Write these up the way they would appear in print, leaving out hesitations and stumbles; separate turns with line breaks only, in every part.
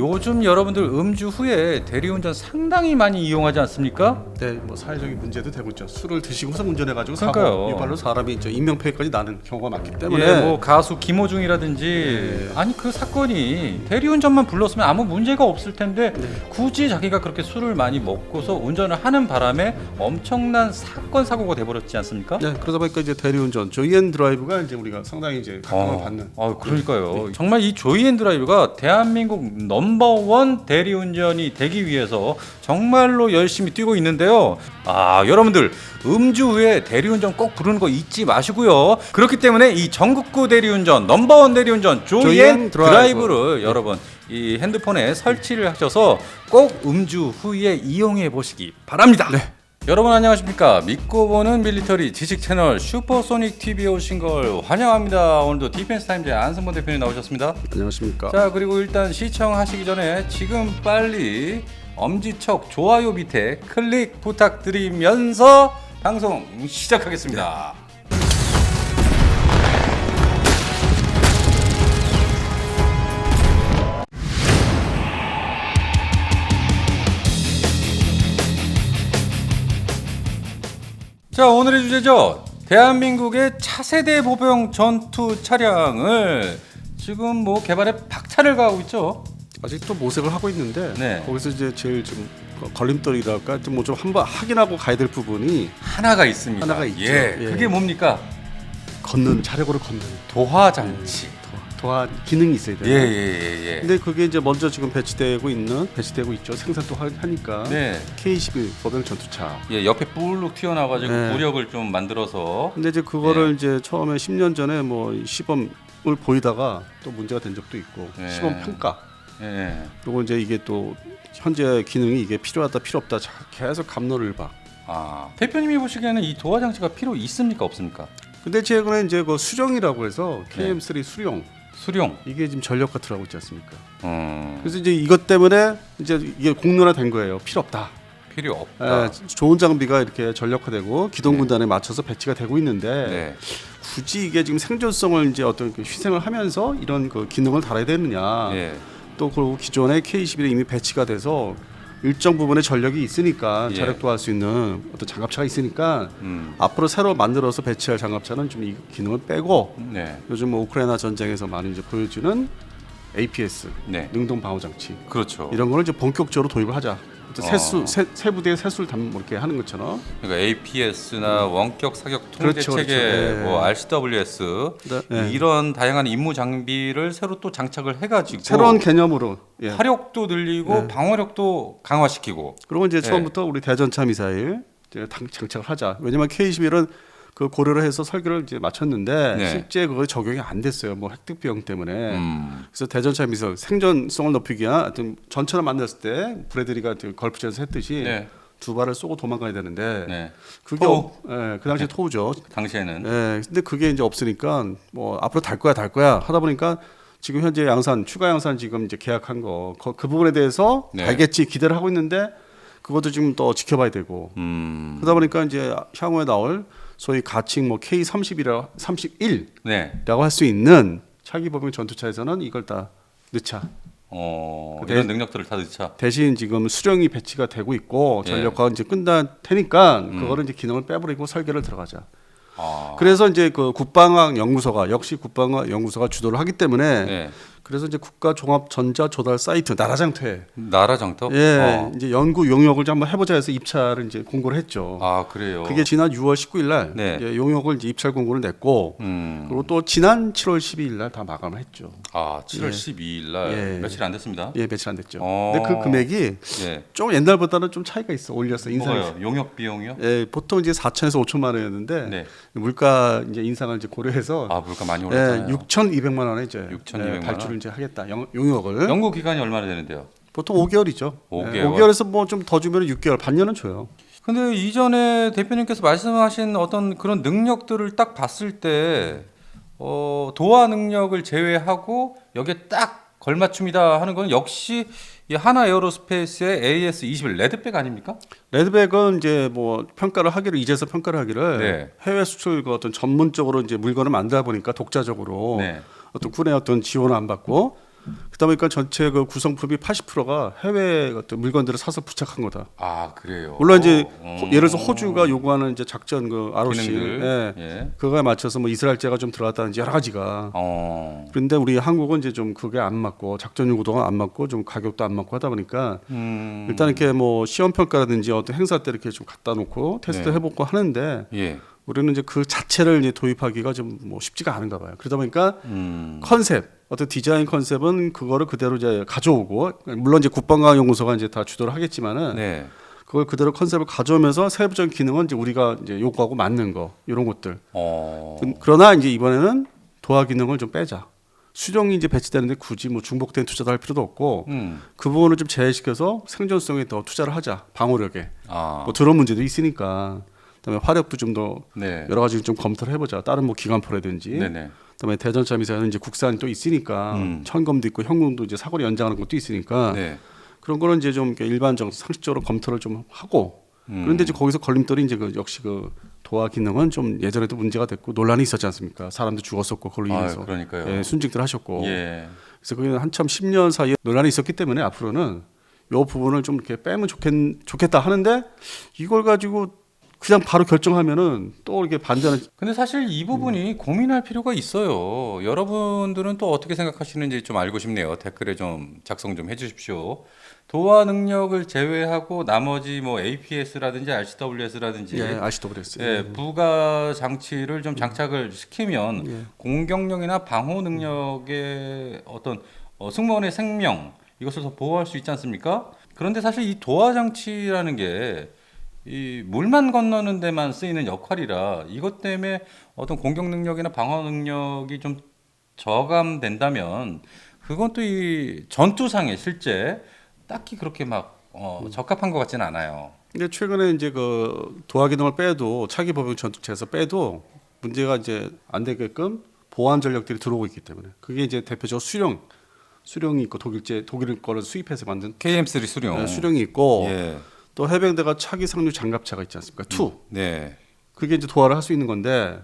요즘 여러분들 음주 후에 대리운전 상당히 많이 이용하지 않습니까?
네, 뭐 사회적인 문제도 되고 있죠. 술을 드시고서 운전해가지고
그러니까요.
사고 유발로 사람이 이제 인명피해까지 나는 경우가 많기 때문에
예, 뭐 가수 김호중이라든지 아니 그 사건이 대리운전만 불렀으면 아무 문제가 없을 텐데 굳이 자기가 그렇게 술을 많이 먹고서 운전을 하는 바람에 엄청난 사건 사고가 돼버렸지 않습니까?
네, 그러다 보니까 이제 대리운전 조이앤 드라이브가 이제 우리가 상당히 이제 각광을 받는.
그러니까요. 정말 이 조이앤드라이브가 대한민국 넘버원 대리운전이 되기 위해서 정말로 열심히 뛰고 있는데요. 여러분들 음주 후에 대리운전 꼭 부르는 거 잊지 마시고요. 그렇기 때문에 이 전국구 대리운전 넘버원 대리운전 조이앤드라이브를 여러분 이 핸드폰에 설치를 하셔서 꼭 음주 후에 이용해 보시기 바랍니다.
네.
여러분 안녕하십니까? 믿고 보는 밀리터리 지식 채널 슈퍼소닉 TV에 오신 걸 환영합니다. 오늘도 디펜스 타임즈의 안성범 대표님 나오셨습니다.
안녕하십니까?
자, 그리고 일단 시청하시기 전에 지금 빨리 엄지척 좋아요 밑에 클릭 부탁드리면서 방송 시작하겠습니다. 자, 오늘의 주제죠. 대한민국의 차세대 보병 전투 차량을 지금 뭐 개발에 박차를 가하고 있죠.
아직도 모색을 하고 있는데
네.
거기서 이제 제일 좀 걸림돌이랄까 좀 뭐 좀 한번 확인하고 가야 될 부분이
하나가 있습니다.
하나가 있죠.
예,
예.
그게 뭡니까?
걷는 자력으로 걷는
도화 장치.
도화 기능이 있어야 돼요.
예.
근데 그게 이제 먼저 지금 배치되고 있죠. 생산도 하니까.
네.
K21 보병 전투차.
예, 옆에 뿔룩 튀어나와가지고
네.
부력을 좀 만들어서.
근데 이제 그거를 이제 처음에 10년 전에 뭐 시범을 보이다가 또 문제가 된 적도 있고
네.
시범 평가.
예.
그리고 이제 이게 또 현재 기능이 이게 필요하다 필요 없다 계속 감로를 봐.
대표님이 보시기에는 이 도화 장치가 필요 있습니까 없습니까?
근데 최근에 이제 그 수령이라고 해서 KM3 수령
수령.
이게 지금 전력화 들어가고 있지 않습니까?
음.
그래서 이제 이것 때문에 이제 이게 공론화된 거예요. 필요 없다.
필요 없다.
좋은 장비가 이렇게 전력화되고 기동 군단에 맞춰서 배치가 되고 있는데
네.
굳이 이게 지금 생존성을 이제 어떤 그 희생을 하면서 이런 그 기능을 달아야 되느냐.
예.
또 그리고 기존의 K21에 이미 배치가 돼서 일정 부분의 전력이 있으니까
예.
자력도 할 수 있는 어떤 장갑차가 있으니까 앞으로 새로 만들어서 배치할 장갑차는 좀 이 기능을 빼고
네.
요즘 뭐 우크라이나 전쟁에서 많이 이제 보여주는 APS
네.
능동 방어 장치
그렇죠.
이런 거를 이제 본격적으로 도입을 하자. 세 부대의 세수를 이렇게 하는 것처럼.
그러니까 APS나 원격 사격 통제
그렇죠,
체계,
그렇죠.
뭐 RCWS
네.
이런 다양한 임무 장비를 새로 또 장착을 해가지고
새로운 개념으로. 예.
화력도 늘리고 방어력도 강화시키고.
그리고 이제 처음부터 우리 대전차 미사일 이제 장착을 하자. 왜냐면 K21은 그 고려를 해서 설계를 이제 마쳤는데
네.
실제 그거 적용이 안 됐어요. 뭐 획득 비용 때문에. 그래서 대전차 미사일 생존성을 높이기 위한 하여튼 전차를 만났을 때 브래드리가 걸프전에서 했듯이
네.
두 발을 쏘고 도망가야 되는데
네.
그게
토우.
그 당시에 토우죠.
당시에는
근데 그게 이제 없으니까 뭐 앞으로 달 거야 하다 보니까 지금 현재 추가 양산 지금 이제 계약한 거 그 부분에 대해서
네.
알겠지 기대를 하고 있는데 그것도 지금 또 지켜봐야 되고 그러다 보니까 이제 향후에 나올 소위 가칭 뭐 K31이라고
네.
할 수 있는 차기 보병 전투차에서는 이걸 다 넣자.
이런 능력들을 다 넣자.
대신 지금 수령이 배치가 되고 있고 전력화가 이제 끝날 테니까 그거를 이제 기능을 빼버리고 설계를 들어가자. 그래서 이제 그 국방학 연구소가 주도를 하기 때문에
네.
그래서 이제 국가 종합 전자 조달 사이트 나라장터
나라장터?
이제 연구 용역을 좀 한번 해보자 해서 입찰을 이제 공고를 했죠.
그래요.
그게 지난 6월 19일 날
네.
이제 용역을 이제 입찰 공고를 냈고 그리고 또 지난 7월 12일 날 다 마감을 했죠.
7월 12일 날 며칠 안 됐습니다.
며칠 안 됐죠. 근데 그 금액이
예.
좀 옛날보다는 좀 차이가 있어. 올렸어. 인상했어.
뭐가요? 용역 비용이요?
보통 이제 4천에서 5천만 원이었는데
네.
물가 이제 인상을 이제 고려해서
물가 많이 올랐잖아요.
6,200만 원에 이제
6,200만 원?
발주를 이제 하겠다. 용역을.
연구 기간이 얼마나 되는데요?
보통 5개월이죠.
5개월.
5개월에서 뭐 좀 더 주면 6개월, 반년은 줘요.
근데 이전에 대표님께서 말씀하신 어떤 그런 능력들을 딱 봤을 때 도하 능력을 제외하고 여기에 딱 걸맞춤이다 하는 건 역시 이 하나 에어로스페이스의 AS21 레드백 아닙니까?
레드백은 이제 뭐 이제서 평가를 하기를
네.
해외 수출 어떤 전문적으로 이제 물건을 만들다 보니까 독자적으로
네.
어떤 군의 어떤 지원을 안 받고 그러다 보니까 전체 그 구성품이 80%가 해외 어떤 물건들을 사서 부착한 거다.
아 그래요.
물론 이제 예를 들어서 호주가 요구하는 이제 작전 그 ROC
기능들.
예. 그거에 맞춰서 뭐 이스라엘제가 좀 들어갔다든지 여러 가지가.
어.
그런데 우리 한국은 이제 좀 그게 안 맞고 작전 요구도가 안 맞고 좀 가격도 안 맞고 하다 보니까 일단 이렇게 뭐 시험 평가라든지 어떤 행사 때 이렇게 좀 갖다 놓고 테스트
네.
해보고 하는데
예.
우리는 이제 그 자체를 이제 도입하기가 좀 뭐 쉽지가 않은가 봐요. 그러다 보니까 컨셉, 어떤 디자인 컨셉은 그거를 그대로 이제 가져오고 물론 이제 국방과학연구소가 이제 다 주도를 하겠지만은
네.
그걸 그대로 컨셉을 가져오면서 세부적인 기능은 이제 우리가 이제 요구하고 맞는 거 이런 것들. 그러나 이제 이번에는 도화 기능을 좀 빼자. 수령이 이제 배치되는데 굳이 뭐 중복된 투자도 할 필요도 없고 그 부분을 좀 제외시켜서 생존성에 더 투자를 하자. 방어력에. 뭐 드론 문제도 있으니까. 그다음에 화력도 좀 더
네.
여러 가지 좀 검토를 해보자. 다른 뭐 기관포라든지.
네네.
그다음에 대전차 미사일은 이제 국산이 또 있으니까 천검도 있고 형공도 이제 사거리 연장하는 것도 있으니까
네.
그런 거는 이제 좀 이렇게 일반적 상식적으로 검토를 좀 하고 그런데 이제 거기서 걸림돌이 이제 그 역시 그 도화 기능은 좀 예전에도 문제가 됐고 논란이 있었지 않습니까? 사람도 죽었었고 그걸로 인해서
그러니까요.
예, 순직들 하셨고
예.
그래서 그게 한참 10년 사이에 논란이 있었기 때문에 앞으로는 요 부분을 좀 이렇게 빼면 좋겠다 하는데 이걸 가지고 그냥 바로 결정하면은 또 이렇게 반대하는.
근데 사실 이 부분이 고민할 필요가 있어요. 여러분들은 또 어떻게 생각하시는지 좀 알고 싶네요. 댓글에 좀 작성 좀 해주십시오. 도화 능력을 제외하고 나머지 뭐 APS라든지 RCWS라든지
예, RCWS.
예, 부가 장치를 좀 장착을 시키면 공격력이나 방호 능력의 어떤 승무원의 생명 이것을 더 보호할 수 있지 않습니까? 그런데 사실 이 도화 장치라는 게 이 물만 건너는 데만 쓰이는 역할이라 이것 때문에 어떤 공격 능력이나 방어 능력이 좀 저감된다면 그건 또 이 전투상에 실제 딱히 그렇게 막 적합한 것 같지는 않아요.
근데 최근에 이제 그 도화 기능을 빼도 차기 보병 전투체에서 빼도 문제가 이제 안 되게끔 보안 전력들이 들어오고 있기 때문에 그게 이제 대표적으로 수령이 있고 독일 거를 수입해서 만든
KM3 수령.
수령이 있고
예.
또 해병대가 차기 상륙 장갑차가 있지 않습니까? 투.
네.
그게 이제 도하를 할 수 있는 건데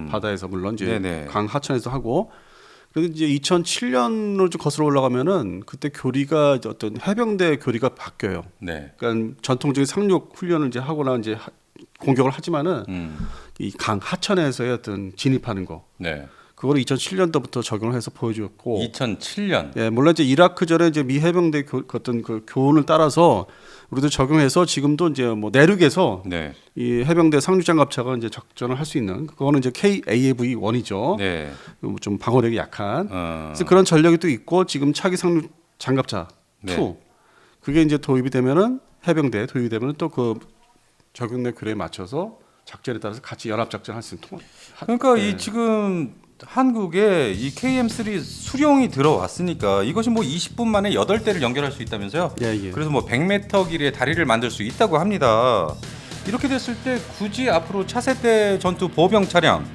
바다에서 물론 이제
네네.
강 하천에서 하고 그런데 이제 2007년으로 좀 거슬러 올라가면은 그때 교리가 이제 어떤 해병대 교리가 바뀌어요.
네.
그러니까 전통적인 상륙 훈련을 이제 하거나 이제 공격을 하지만은 이 강 하천에서의 어떤 진입하는 거.
네.
그거를 2007년도부터 적용을 해서 보여주었고
2007년.
예, 물론 이제 이라크전에 이제 미 해병대 어떤 그 교훈을 따라서 우리도 적용해서 지금도 이제 뭐 내륙에서
네.
이 해병대 상륙장갑차가 이제 작전을 할 수 있는 그거는 이제 KAV-1이죠.
네.
좀 방어력이 약한. 그래서 그런 전력이 또 있고 지금 차기 상륙 장갑차 2
네.
그게 이제 도입이 되면은 해병대에 도입이 되면은 또 그 적용된 규례에 맞춰서 작전에 따라서 같이 연합 작전할 수 있는 통합.
그러니까 이 지금 한국에 이 KM3 수령이 들어왔으니까 이것이 뭐 20분 만에 8대를 연결할 수 있다면서요?
예, 예.
그래서 뭐 100m 길이의 다리를 만들 수 있다고 합니다. 이렇게 됐을 때 굳이 앞으로 차세대 전투 보병 차량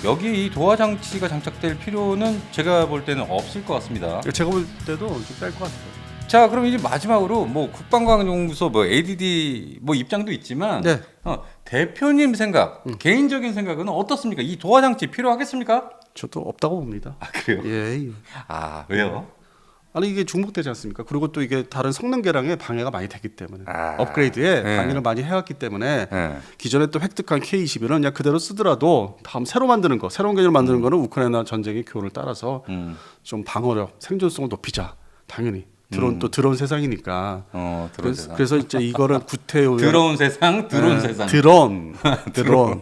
여기 이 도화 장치가 장착될 필요는 제가 볼 때는 없을 것 같습니다.
제가 볼 때도 좀 뺄 것 같아요.
자, 그럼 이제 마지막으로 뭐 국방과학연구소 뭐 ADD 뭐 입장도 있지만
네.
대표님 생각, 개인적인 생각은 어떻습니까? 이 도화 장치 필요하겠습니까?
저도 없다고 봅니다.
아, 그래요?
예.
아, 왜요?
아니 이게 중복되지 않습니까? 그리고 또 이게 다른 성능 개량에 방해가 많이 되기 때문에
아,
업그레이드에
네.
방해를 많이 해왔기 때문에
네.
기존에 또 획득한 K21은 그냥 그대로 쓰더라도 다음 새로 만드는 거, 새로운 개념을 만드는 거는 우크라이나 전쟁의 교훈을 따라서 좀 방어력, 생존성을 높이자. 당연히 드론 세상이니까. 그래서 이제 이거를 구태여
드러운 세상, 드론 세상.
드론.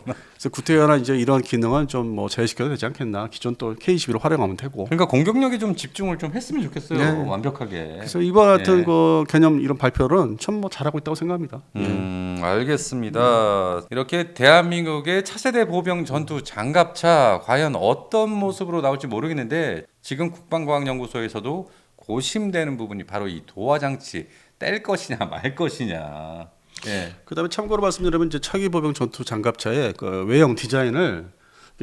그래서 구태여나 이제 이런 기능은 좀 뭐 제외시켜도 되지 않겠나. 기존 또 K21을 활용하면 되고.
그러니까 공격력에 좀 집중을 좀 했으면 좋겠어요.
네.
완벽하게.
그래서 이번 같은
네.
그 개념 이런 발표는 참 뭐 잘하고 있다고 생각합니다.
알겠습니다. 이렇게 대한민국의 차세대 보병 전투 장갑차 과연 어떤 모습으로 나올지 모르겠는데 지금 국방과학연구소에서도 고심되는 부분이 바로 이 도화 장치 뗄 것이냐 말 것이냐. 예.
그다음에 참고로 말씀드리면 이제 차기 보병 전투 장갑차의 그 외형 디자인을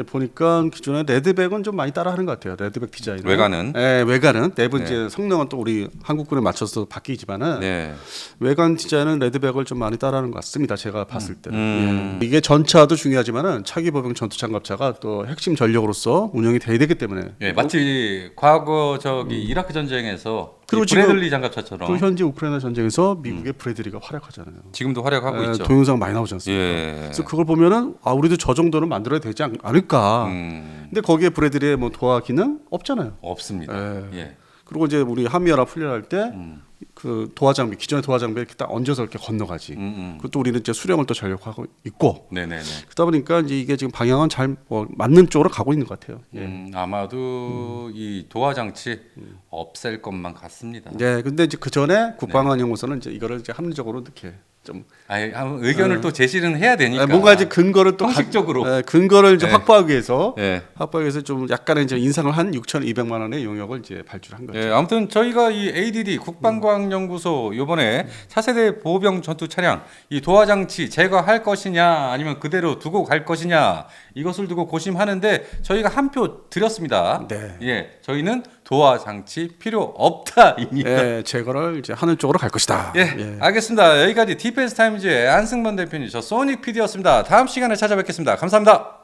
보니까 기존에 레드백은 좀 많이 따라하는 것 같아요. 레드백 디자인.
외관은?
네, 외관은 내부 이제 성능은 또 우리 한국군에 맞춰서 바뀌지만은
네.
외관 디자인은 레드백을 좀 많이 따라하는 것 같습니다. 제가 봤을 때는. 예. 이게 전차도 중요하지만은 차기 보병 전투 장갑차가 또 핵심 전력으로서 운영이 돼야 되기 때문에.
예, 마치 과거 이라크 전쟁에서
그리고
이 브래들리 장갑차처럼
그 현재 우크라이나 전쟁에서 미국의 브래들리가 활약하잖아요.
지금도 활약하고 있죠.
동영상 많이 나오지 않습니까?
예.
그래서 그걸 보면은 우리도 저 정도는 만들어야 되지 않을까. 근데 거기에 브래들리의 뭐 도화 기능 없잖아요.
없습니다. 예.
그리고 이제 우리 한미연합 훈련할 때 그 도화 장비 기존의 도화 장비 이렇게 딱 얹어서 이렇게 건너가지. 그것도 우리는 이제 수령을 또 전력하고 있고.
네네네.
그러다 보니까 이제 이게 지금 방향은 잘 맞는 쪽으로 가고 있는 것 같아요.
아마도 이 도화 장치 없앨 것만 같습니다.
네, 근데 이제 그 전에 국방원 연구소는 이제 이거를 이제 합리적으로 이렇게 좀
한번 의견을 또 제시는 해야 되니까.
뭔가 이제 근거를 또
형식적으로
근거를 이제 확보하기 위해서
네.
확보하기 위해서 좀 약간의 이제 인상을 한 6,200만 원의 용역을 이제 발주한 거죠.
네, 아무튼 저희가 이 ADD 국방과학연구소 이번에 차세대 보병 전투 차량 이 도화 장치 제거할 것이냐 아니면 그대로 두고 갈 것이냐 이것을 두고 고심하는데 저희가 한 표 드렸습니다.
네.
예, 저희는 도화 장치 필요 없다입니다.
예, 제거를 이제 하는 쪽으로 갈 것이다.
예, 알겠습니다. 여기까지 디펜스 타임즈의 안승만 대표님, 저 소닉 PD였습니다. 다음 시간에 찾아뵙겠습니다. 감사합니다.